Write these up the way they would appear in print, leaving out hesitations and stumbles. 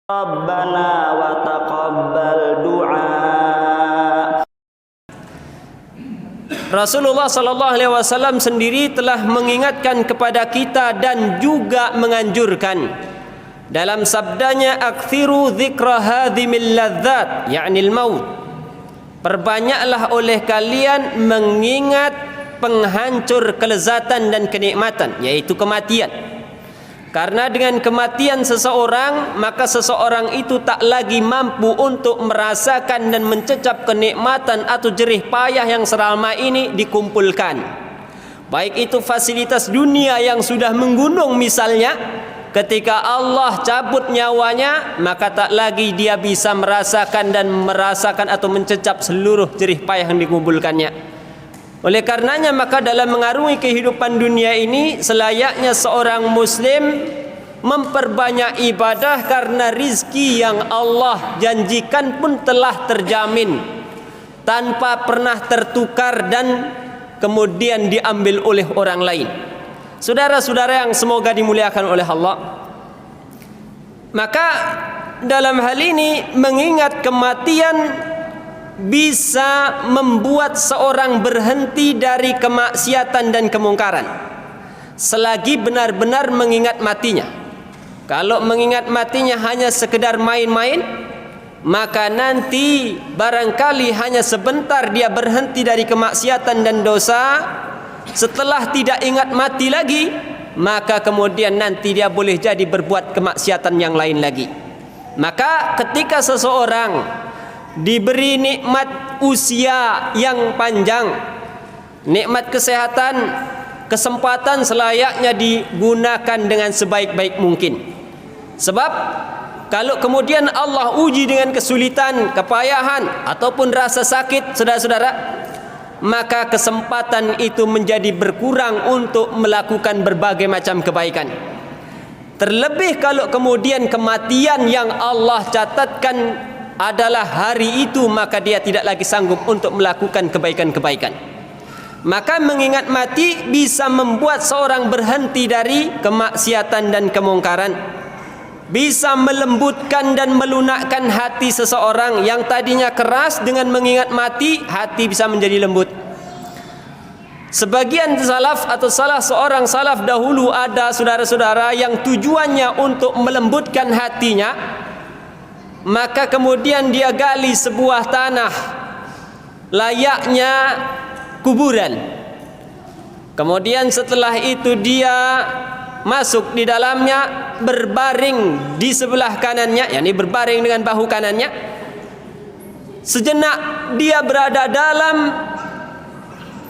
Rabbana wa taqabbal du'a. Rasulullah sallallahu alaihi wasallam sendiri telah mengingatkan kepada kita dan juga menganjurkan dalam sabdanya, aktsiru dzikra hadhimil ladzat, yakni al-maut. Perbanyaklah oleh kalian mengingat penghancur kelezatan dan kenikmatan, yaitu kematian. Karena dengan kematian seseorang, maka seseorang itu tak lagi mampu untuk merasakan dan mencecap kenikmatan atau jerih payah yang selama ini dikumpulkan. Baik itu fasilitas dunia yang sudah menggunung misalnya, ketika Allah cabut nyawanya, maka tak lagi dia bisa merasakan atau mencecap seluruh jerih payah yang dikumpulkannya. Oleh karenanya, maka dalam mengarungi kehidupan dunia ini, selayaknya seorang muslim memperbanyak ibadah, karena rizki yang Allah janjikan pun telah terjamin tanpa pernah tertukar dan kemudian diambil oleh orang lain. Saudara-saudara yang semoga dimuliakan oleh Allah, maka dalam hal ini mengingat kematian bisa membuat seorang berhenti dari kemaksiatan dan kemungkaran selagi benar-benar mengingat matinya. Kalau mengingat matinya hanya sekedar main-main, maka nanti barangkali hanya sebentar dia berhenti dari kemaksiatan dan dosa. Setelah tidak ingat mati lagi, maka kemudian nanti dia boleh jadi berbuat kemaksiatan yang lain lagi. Maka ketika seseorang diberi nikmat usia yang panjang, nikmat kesehatan, kesempatan selayaknya digunakan dengan sebaik-baik mungkin. Sebab kalau kemudian Allah uji dengan kesulitan, kepayahan ataupun rasa sakit, saudara-saudara, maka kesempatan itu menjadi berkurang untuk melakukan berbagai macam kebaikan. Terlebih kalau kemudian kematian yang Allah catatkan adalah hari itu, maka dia tidak lagi sanggup untuk melakukan kebaikan-kebaikan. Maka mengingat mati bisa membuat seorang berhenti dari kemaksiatan dan kemungkaran, bisa melembutkan dan melunakkan hati seseorang yang tadinya keras. Dengan mengingat mati, hati bisa menjadi lembut. Sebagian salaf atau salah seorang salaf dahulu ada, saudara-saudara, yang tujuannya untuk melembutkan hatinya, maka kemudian dia gali sebuah tanah layaknya kuburan. Kemudian setelah itu dia masuk di dalamnya, berbaring di sebelah kanannya, yakni berbaring dengan bahu kanannya. Sejenak dia berada dalam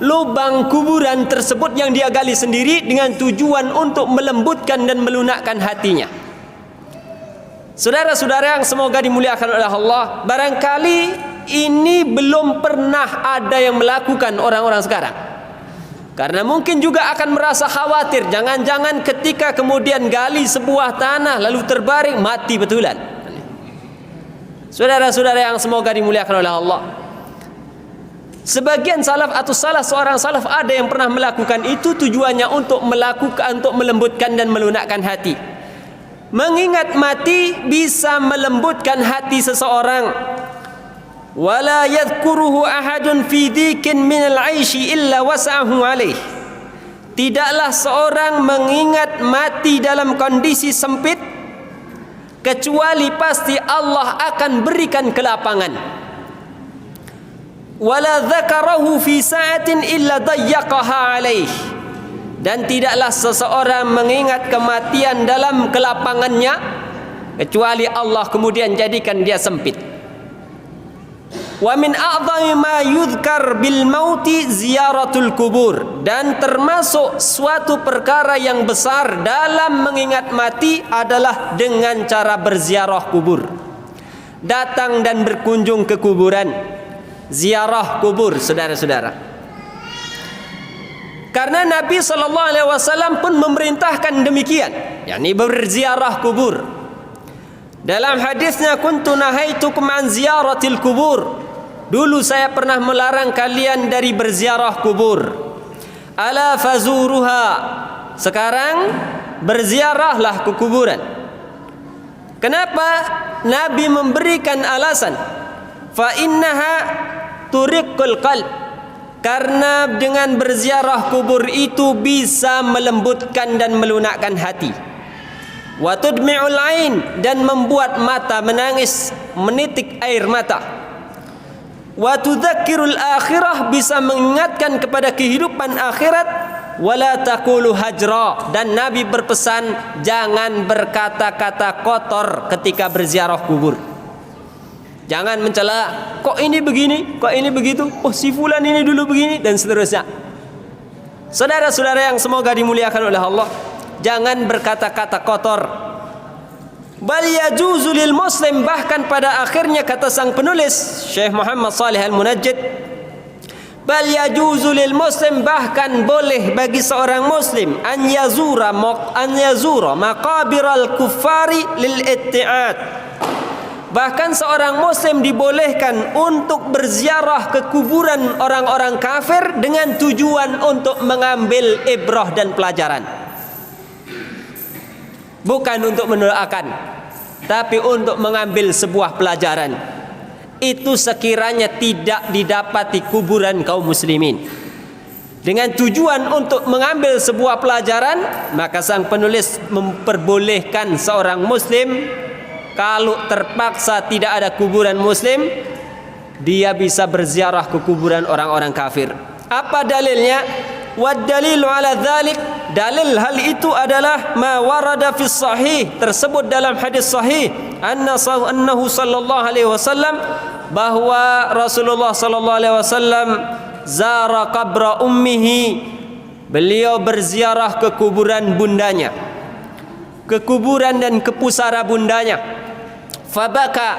lubang kuburan tersebut yang dia gali sendiri dengan tujuan untuk melembutkan dan melunakkan hatinya. Saudara-saudara yang semoga dimuliakan oleh Allah, barangkali ini belum pernah ada yang melakukan orang-orang sekarang. Karena mungkin juga akan merasa khawatir, jangan-jangan ketika kemudian gali sebuah tanah lalu terbaring, mati betulan. Saudara-saudara yang semoga dimuliakan oleh Allah, sebagian salaf atau salah seorang salaf ada yang pernah melakukan itu, tujuannya untuk melembutkan dan melunakkan hati. Mengingat mati bisa melembutkan hati seseorang. Wala yadhkuruhu ahadun fi dhikin minal 'aishi illa wasa'ahu 'alaih. Tidaklah seorang mengingat mati dalam kondisi sempit, kecuali pasti Allah akan berikan kelapangan. Wala dzakarahu fi sa'atin illa dayyaqaha 'alaih. Dan tidaklah seseorang mengingat kematian dalam kelapangannya, kecuali Allah kemudian jadikan dia sempit. Wa min a'dhami ma yudhkar bil mauti ziyaratul kubur. Dan termasuk suatu perkara yang besar dalam mengingat mati adalah dengan cara berziarah kubur. Datang dan berkunjung ke kuburan, ziarah kubur, saudara-saudara. Karena Nabi SAW pun memerintahkan demikian, yakni berziarah kubur. Dalam hadisnya, kuntu nahaitukum an ziyaratil kubur. Dulu saya pernah melarang kalian dari berziarah kubur. Ala fazuruha. Sekarang berziarahlah ke kuburan. Kenapa Nabi memberikan alasan? Fa innaha turiqul qalb. Karena dengan berziarah kubur itu bisa melembutkan dan melunakkan hati. Wa tudmi'ul ain, dan membuat mata menangis, menitik air mata. Wa tudzakkirul akhirah, bisa mengingatkan kepada kehidupan akhirat. Wala taqulu hajra, dan Nabi berpesan jangan berkata-kata kotor ketika berziarah kubur. Jangan mencela, kok ini begini, kok ini begitu, oh si fulan ini dulu begini, dan seterusnya. Saudara-saudara yang semoga dimuliakan oleh Allah, jangan berkata-kata kotor. Bal yajuzu lil muslim, bahkan pada akhirnya kata sang penulis Syekh Muhammad Shalih Al-Munajjid, bal yajuzu lil muslim, bahkan boleh bagi seorang muslim an yazura maqabiral kuffari lil itti'ad. Bahkan seorang muslim dibolehkan untuk berziarah ke kuburan orang-orang kafir dengan tujuan untuk mengambil ibrah dan pelajaran. Bukan untuk mendoakan, tapi untuk mengambil sebuah pelajaran. Itu sekiranya tidak didapati kuburan kaum muslimin. Dengan tujuan untuk mengambil sebuah pelajaran, maka sang penulis memperbolehkan seorang muslim, kalau terpaksa tidak ada kuburan muslim, dia bisa berziarah ke kuburan orang-orang kafir. Apa dalilnya? Wad dalilu ala dzalik, dalil hal itu adalah ma warada fi sahih, tersebut dalam hadis sahih, annahu sallallahu alaihi wasallam, bahwa Rasulullah sallallahu alaihi wasallam zara qabra ummihi, beliau berziarah ke kuburan bundanya, ke kuburan dan ke pusara bundanya. Fabaka,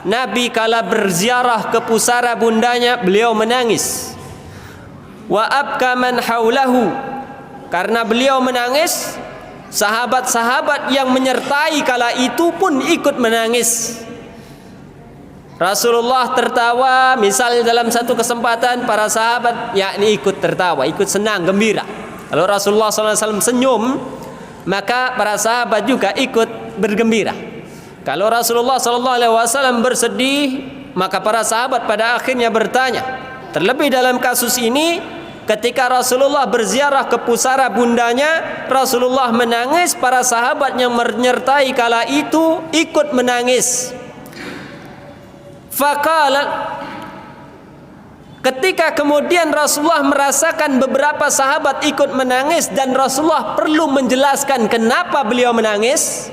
Nabi kala berziarah ke pusara bundanya, beliau menangis. Wa abka man haulahu, karena beliau menangis, sahabat-sahabat yang menyertai kala itu pun ikut menangis. Rasulullah tertawa, misalnya dalam satu kesempatan para sahabat yakni ikut tertawa, ikut senang, gembira. Kalau Rasulullah SAW senyum, maka para sahabat juga ikut bergembira. Kalau Rasulullah SAW bersedih, maka para sahabat pada akhirnya bertanya. Terlebih dalam kasus ini, ketika Rasulullah berziarah ke pusara bundanya, Rasulullah menangis, para sahabat yang menyertai kala itu ikut menangis. Faqala, ketika kemudian Rasulullah merasakan beberapa sahabat ikut menangis dan Rasulullah perlu menjelaskan kenapa beliau menangis,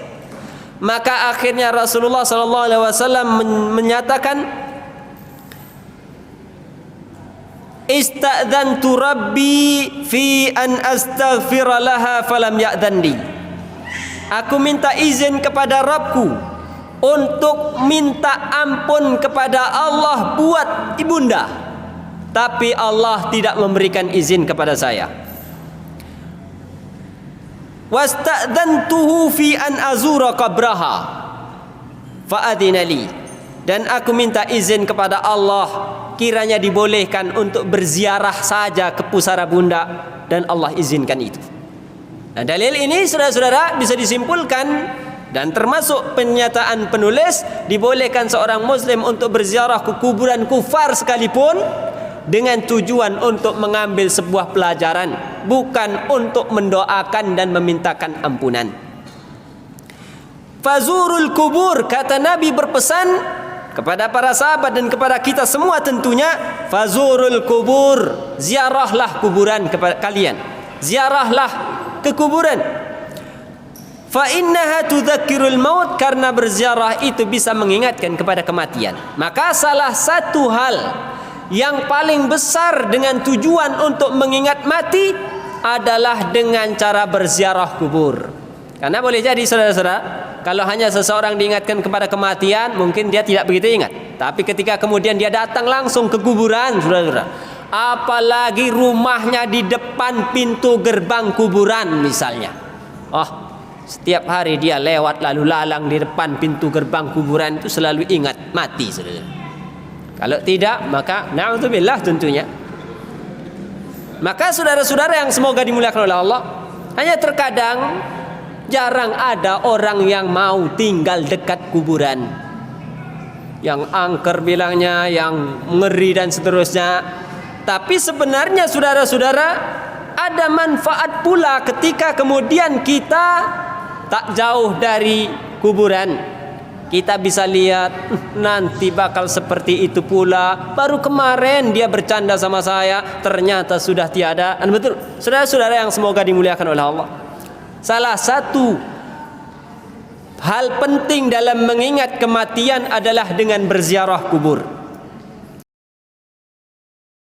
maka akhirnya Rasulullah SAW menyatakan, istadzantu rabbi fi an astaghfira laha falam ya'dhanni. Aku minta izin kepada Rabbku untuk minta ampun kepada Allah buat ibunda, tapi Allah tidak memberikan izin kepada saya. Wasta'dhantuhu fi an azura qabraha fa'adina li, dan aku minta izin kepada Allah kiranya dibolehkan untuk berziarah saja ke pusara bunda, dan Allah izinkan itu. Nah, dalil ini saudara-saudara bisa disimpulkan dan termasuk pernyataan penulis, dibolehkan seorang muslim untuk berziarah ke kuburan kufar sekalipun dengan tujuan untuk mengambil sebuah pelajaran, bukan untuk mendoakan dan memintakan ampunan. Fazurul kubur, kata Nabi berpesan kepada para sahabat dan kepada kita semua tentunya, fazurul kubur, ziarahlah kuburan kepada kalian, ziarahlah ke kuburan. Fa innaha tudzakkirul maut, karena berziarah itu bisa mengingatkan kepada kematian. Maka salah satu hal yang paling besar dengan tujuan untuk mengingat mati adalah dengan cara berziarah kubur. Karena boleh jadi saudara-saudara, kalau hanya seseorang diingatkan kepada kematian, mungkin dia tidak begitu ingat. Tapi ketika kemudian dia datang langsung ke kuburan, saudara-saudara, apalagi rumahnya di depan pintu gerbang kuburan misalnya, setiap hari dia lewat lalu lalang di depan pintu gerbang kuburan, itu selalu ingat mati, saudara. Kalau tidak, maka na'udzubillah tentunya. Maka saudara-saudara yang semoga dimuliakan oleh Allah, hanya terkadang Jarang ada orang yang mau tinggal dekat kuburan. Yang angker bilangnya, yang ngeri dan seterusnya. Tapi sebenarnya saudara-saudara, ada manfaat pula ketika kemudian kita tak jauh dari kuburan. Kita bisa lihat nanti bakal seperti itu pula. Baru kemarin dia bercanda sama saya, ternyata sudah tiada. Dan betul, saudara-saudara yang semoga dimuliakan oleh Allah. Salah satu hal penting dalam mengingat kematian adalah dengan berziarah kubur.